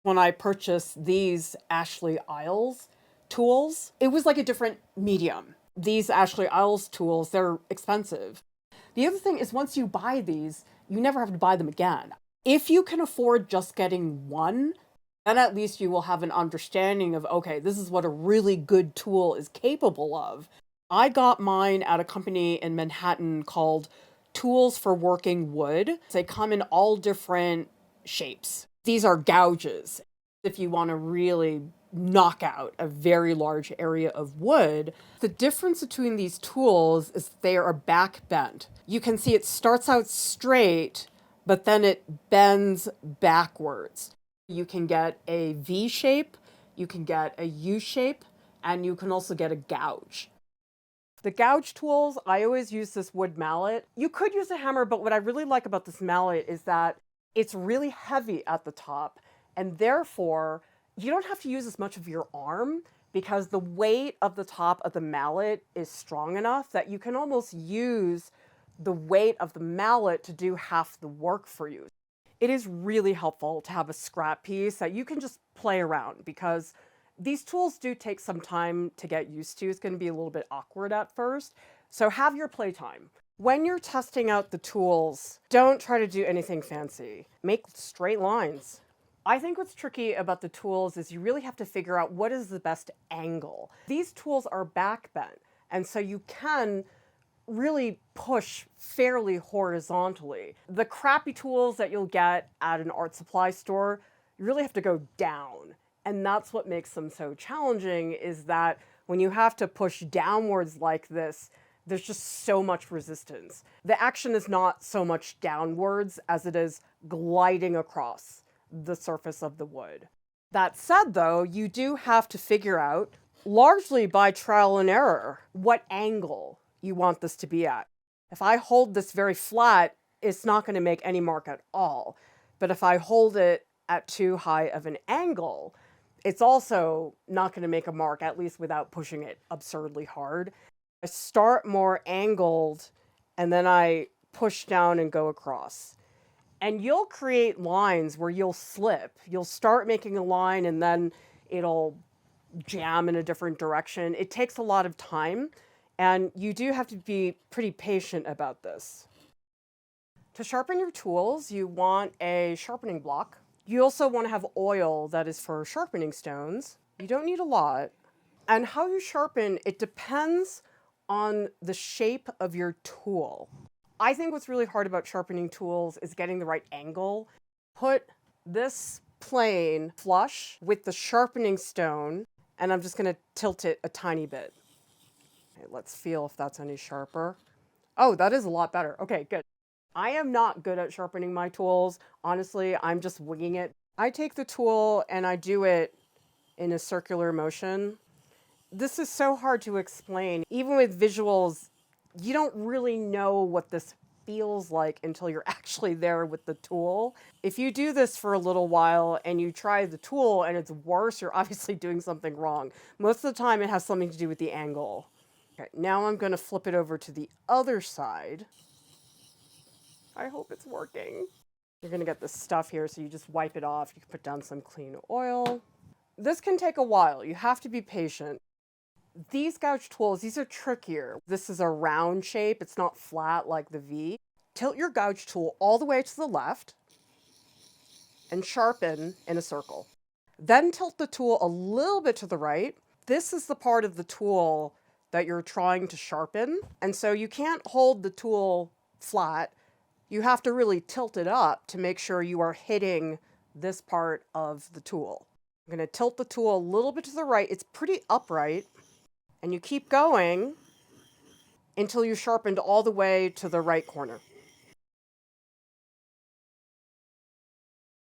When I purchased these Ashley Isles tools, it was like a different medium. These Ashley Isles tools, they're expensive. The other thing is once you buy these, you never have to buy them again. If you can afford just getting one, then at least you will have an understanding of, okay, this is what a really good tool is capable of. I got mine at a company in Manhattan called Tools for Working Wood. They come in all different shapes. These are gouges. If you want to really knock out a very large area of wood, the difference between these tools is they are back bent. You can see it starts out straight, but then it bends backwards. You can get a V shape, you can get a U shape, and you can also get a gouge. The gouge tools, I always use this wood mallet. You could use a hammer, but what I really like about this mallet is that it's really heavy at the top, and therefore you don't have to use as much of your arm because the weight of the top of the mallet is strong enough that you can almost use the weight of the mallet to do half the work for you. It is really helpful to have a scrap piece that you can just play around because these tools do take some time to get used to. It's going to be a little bit awkward at first. So have your playtime. When you're testing out the tools, don't try to do anything fancy. Make straight lines. I think what's tricky about the tools is you really have to figure out what is the best angle. These tools are back bent, and so you can really push fairly horizontally. The crappy tools that you'll get at an art supply store, you really have to go down. And that's what makes them so challenging, is that when you have to push downwards like this, there's just so much resistance. The action is not so much downwards as it is gliding across the surface of the wood. That said, though, you do have to figure out, largely by trial and error, what angle you want this to be at. If I hold this very flat, it's not going to make any mark at all. But if I hold it at too high of an angle, it's also not going to make a mark, at least without pushing it absurdly hard. I start more angled, and then I push down and go across. And you'll create lines where you'll slip. You'll start making a line, and then it'll jam in a different direction. It takes a lot of time, and you do have to be pretty patient about this. To sharpen your tools, you want a sharpening block. You also want to have oil that is for sharpening stones. You don't need a lot. And how you sharpen, it depends on the shape of your tool. I think what's really hard about sharpening tools is getting the right angle. Put this plane flush with the sharpening stone, and I'm just going to tilt it a tiny bit. Okay, let's feel if that's any sharper. Oh, that is a lot better. Okay, good. I am not good at sharpening my tools. Honestly, I'm just winging it. I take the tool and I do it in a circular motion. This is so hard to explain. Even with visuals, you don't really know what this feels like until you're actually there with the tool. If you do this for a little while and you try the tool and it's worse, you're obviously doing something wrong. Most of the time it has something to do with the angle. Okay, now I'm going to flip it over to the other side. I hope it's working. You're going to get this stuff here, so you just wipe it off. You can put down some clean oil. This can take a while. You have to be patient. These gouge tools, these are trickier. This is a round shape. It's not flat like the V. Tilt your gouge tool all the way to the left and sharpen in a circle. Then tilt the tool a little bit to the right. This is the part of the tool that you're trying to sharpen. And so you can't hold the tool flat. You have to really tilt it up to make sure you are hitting this part of the tool. I'm going to tilt the tool a little bit to the right. It's pretty upright. And you keep going until you sharpened all the way to the right corner.